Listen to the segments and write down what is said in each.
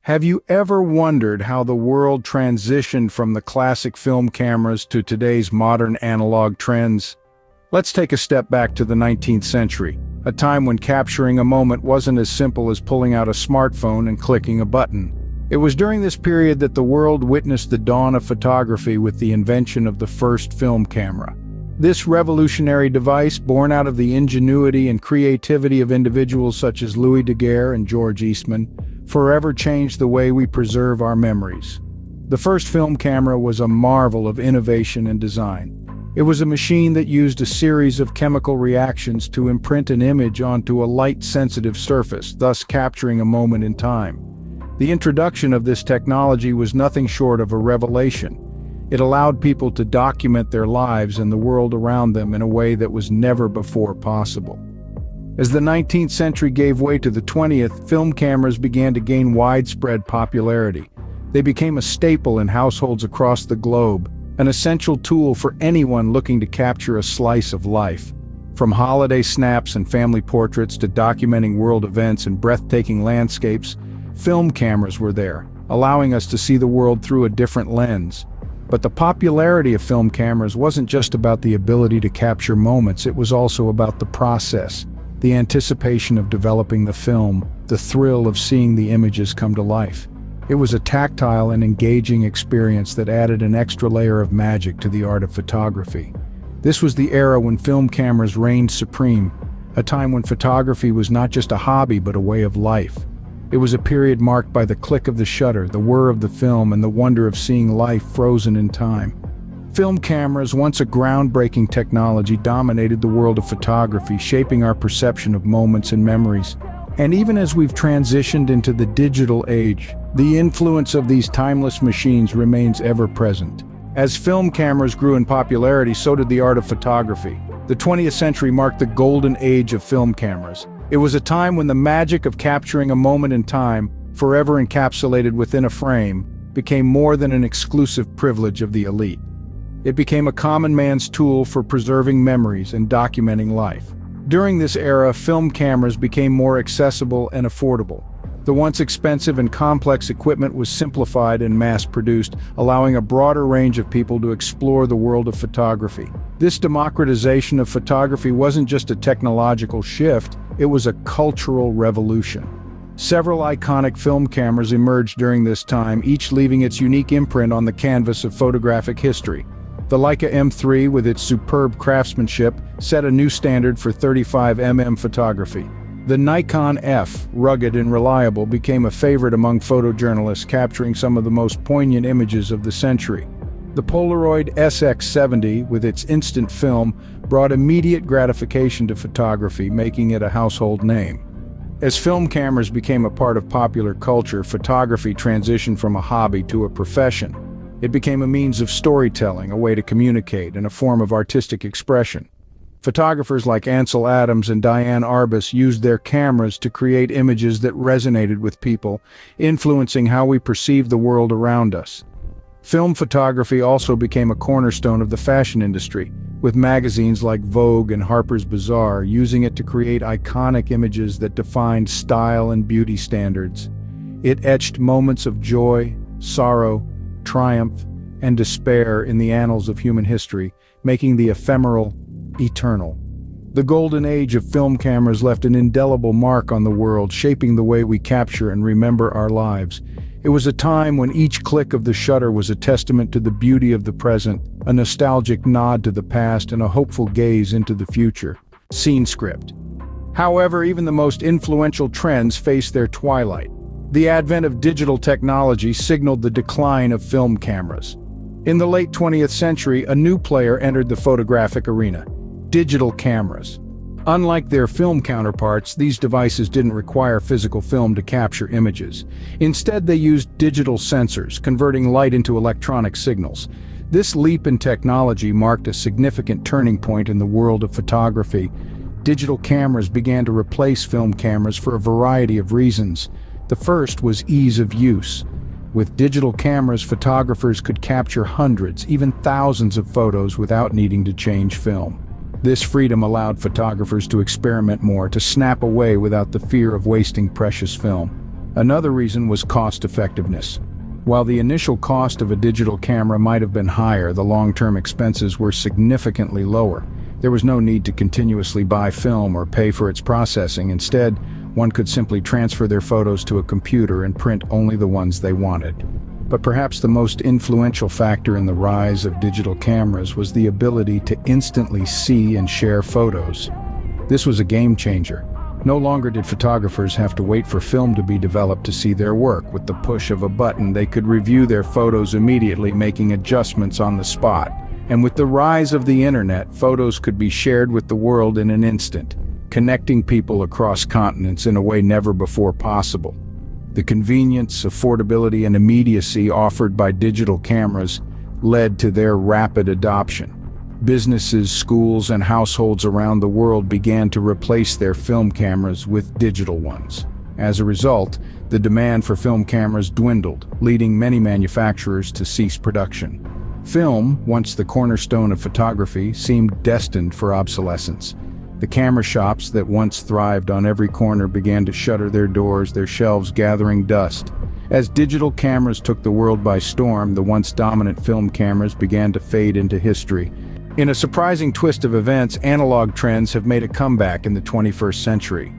Have you ever wondered how the world transitioned from the classic film cameras to today's modern analog trends? Let's take a step back to the 19th century, a time when capturing a moment wasn't as simple as pulling out a smartphone and clicking a button. It was during this period that the world witnessed the dawn of photography with the invention of the first film camera. This revolutionary device, born out of the ingenuity and creativity of individuals such as Louis Daguerre and George Eastman, forever changed the way we preserve our memories. The first film camera was a marvel of innovation and design. It was a machine that used a series of chemical reactions to imprint an image onto a light-sensitive surface, thus capturing a moment in time. The introduction of this technology was nothing short of a revelation. It allowed people to document their lives and the world around them in a way that was never before possible. As the 19th century gave way to the 20th, film cameras began to gain widespread popularity. They became a staple in households across the globe, an essential tool for anyone looking to capture a slice of life. From holiday snaps and family portraits to documenting world events and breathtaking landscapes, film cameras were there, allowing us to see the world through a different lens. But the popularity of film cameras wasn't just about the ability to capture moments, it was also about the process. The anticipation of developing the film, the thrill of seeing the images come to life. It was a tactile and engaging experience that added an extra layer of magic to the art of photography. This was the era when film cameras reigned supreme, a time when photography was not just a hobby but a way of life. It was a period marked by the click of the shutter, the whir of the film, and the wonder of seeing life frozen in time. Film cameras, once a groundbreaking technology, dominated the world of photography, shaping our perception of moments and memories. And even as we've transitioned into the digital age, the influence of these timeless machines remains ever present. As film cameras grew in popularity, so did the art of photography. The 20th century marked the golden age of film cameras. It was a time when the magic of capturing a moment in time, forever encapsulated within a frame, became more than an exclusive privilege of the elite. It became a common man's tool for preserving memories and documenting life. During this era, film cameras became more accessible and affordable. The once expensive and complex equipment was simplified and mass-produced, allowing a broader range of people to explore the world of photography. This democratization of photography wasn't just a technological shift, it was a cultural revolution. Several iconic film cameras emerged during this time, each leaving its unique imprint on the canvas of photographic history. The Leica M3, with its superb craftsmanship, set a new standard for 35mm photography. The Nikon F, rugged and reliable, became a favorite among photojournalists, capturing some of the most poignant images of the century. The Polaroid SX70, with its instant film, brought immediate gratification to photography, making it a household name. As film cameras became a part of popular culture, photography transitioned from a hobby to a profession. It became a means of storytelling, a way to communicate, and a form of artistic expression. Photographers like Ansel Adams and Diane Arbus used their cameras to create images that resonated with people, influencing how we perceive the world around us. Film photography also became a cornerstone of the fashion industry, with magazines like Vogue and Harper's Bazaar using it to create iconic images that defined style and beauty standards. It etched moments of joy, sorrow, triumph, and despair in the annals of human history, making the ephemeral eternal. The golden age of film cameras left an indelible mark on the world, shaping the way we capture and remember our lives. It was a time when each click of the shutter was a testament to the beauty of the present, a nostalgic nod to the past, and a hopeful gaze into the future. Scene script. However, even the most influential trends faced their twilight. The advent of digital technology signaled the decline of film cameras. In the late 20th century, a new player entered the photographic arena: digital cameras. Unlike their film counterparts, these devices didn't require physical film to capture images. Instead, they used digital sensors, converting light into electronic signals. This leap in technology marked a significant turning point in the world of photography. Digital cameras began to replace film cameras for a variety of reasons. The first was ease of use. With digital cameras, photographers could capture hundreds, even thousands of photos without needing to change film. This freedom allowed photographers to experiment more, to snap away without the fear of wasting precious film. Another reason was cost effectiveness. While the initial cost of a digital camera might have been higher, the long-term expenses were significantly lower. There was no need to continuously buy film or pay for its processing. Instead, one could simply transfer their photos to a computer and print only the ones they wanted. But perhaps the most influential factor in the rise of digital cameras was the ability to instantly see and share photos. This was a game changer. No longer did photographers have to wait for film to be developed to see their work. With the push of a button, they could review their photos immediately, making adjustments on the spot. And with the rise of the internet, photos could be shared with the world in an instant, connecting people across continents in a way never before possible. The convenience, affordability, and immediacy offered by digital cameras led to their rapid adoption. Businesses, schools, and households around the world began to replace their film cameras with digital ones. As a result, the demand for film cameras dwindled, leading many manufacturers to cease production. Film, once the cornerstone of photography, seemed destined for obsolescence. The camera shops that once thrived on every corner began to shutter their doors, their shelves gathering dust. As digital cameras took the world by storm, the once dominant film cameras began to fade into history. In a surprising twist of events, analog trends have made a comeback in the 21st century.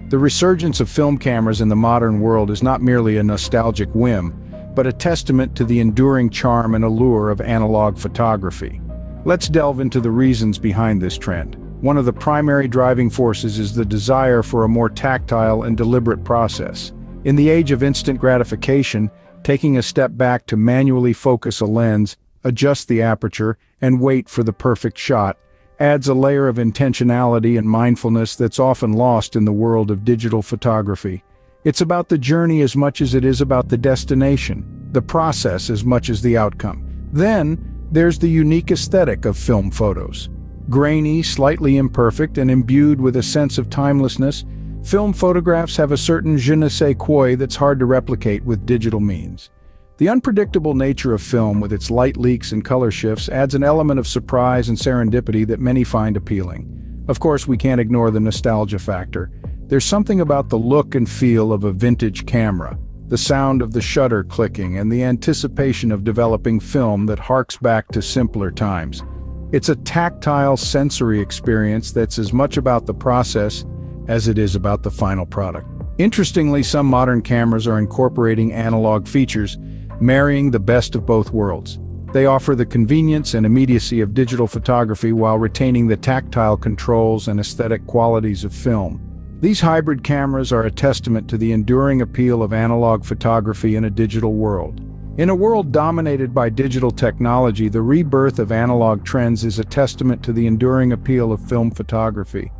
The resurgence of film cameras in the modern world is not merely a nostalgic whim, but a testament to the enduring charm and allure of analog photography. Let's delve into the reasons behind this trend. One of the primary driving forces is the desire for a more tactile and deliberate process. In the age of instant gratification, taking a step back to manually focus a lens, adjust the aperture, and wait for the perfect shot adds a layer of intentionality and mindfulness that's often lost in the world of digital photography. It's about the journey as much as it is about the destination, the process as much as the outcome. Then, there's the unique aesthetic of film photos. Grainy, slightly imperfect, and imbued with a sense of timelessness, film photographs have a certain je ne sais quoi that's hard to replicate with digital means. The unpredictable nature of film, with its light leaks and color shifts, adds an element of surprise and serendipity that many find appealing. Of course, we can't ignore the nostalgia factor. There's something about the look and feel of a vintage camera, the sound of the shutter clicking, and the anticipation of developing film that harks back to simpler times. It's a tactile sensory experience that's as much about the process as it is about the final product. Interestingly, some modern cameras are incorporating analog features, marrying the best of both worlds. They offer the convenience and immediacy of digital photography while retaining the tactile controls and aesthetic qualities of film. These hybrid cameras are a testament to the enduring appeal of analog photography in a digital world. In a world dominated by digital technology, the rebirth of analog trends is a testament to the enduring appeal of film photography.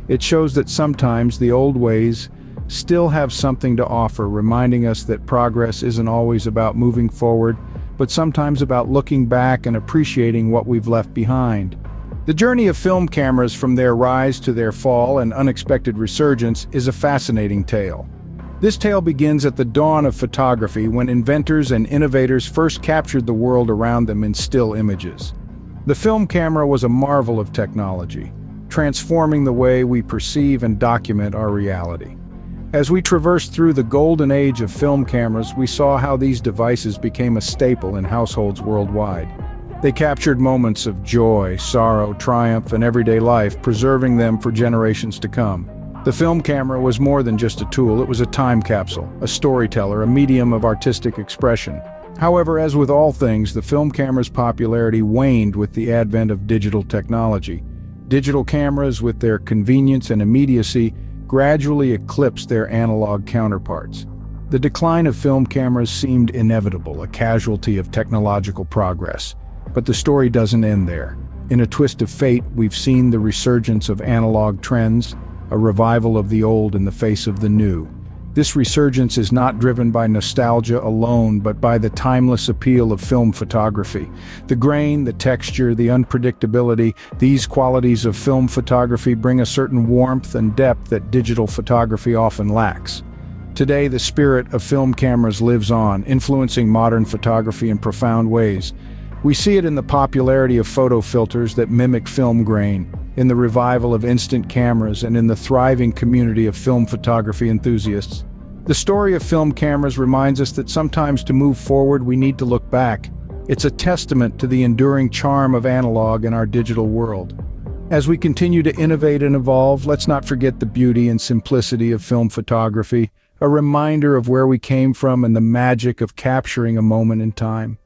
It shows that sometimes the old ways still have something to offer, reminding us that progress isn't always about moving forward, but sometimes about looking back and appreciating what we've left behind. The journey of film cameras from their rise to their fall and unexpected resurgence is a fascinating tale. This tale begins at the dawn of photography, when inventors and innovators first captured the world around them in still images. The film camera was a marvel of technology, transforming the way we perceive and document our reality. As we traversed through the golden age of film cameras, we saw how these devices became a staple in households worldwide. They captured moments of joy, sorrow, triumph, and everyday life, preserving them for generations to come. The film camera was more than just a tool, it was a time capsule, a storyteller, a medium of artistic expression. However, as with all things, the film camera's popularity waned with the advent of digital technology. Digital cameras, with their convenience and immediacy, gradually eclipsed their analog counterparts. The decline of film cameras seemed inevitable, a casualty of technological progress. But the story doesn't end there. In a twist of fate, we've seen the resurgence of analog trends, a revival of the old in the face of the new. This resurgence is not driven by nostalgia alone, but by the timeless appeal of film photography. The grain, the texture, the unpredictability, these qualities of film photography bring a certain warmth and depth that digital photography often lacks. Today, the spirit of film cameras lives on, influencing modern photography in profound ways. We see it in the popularity of photo filters that mimic film grain, in the revival of instant cameras, and in the thriving community of film photography enthusiasts. The story of film cameras reminds us that sometimes to move forward we need to look back. It's a testament to the enduring charm of analog in our digital world. As we continue to innovate and evolve, let's not forget the beauty and simplicity of film photography, a reminder of where we came from and the magic of capturing a moment in time.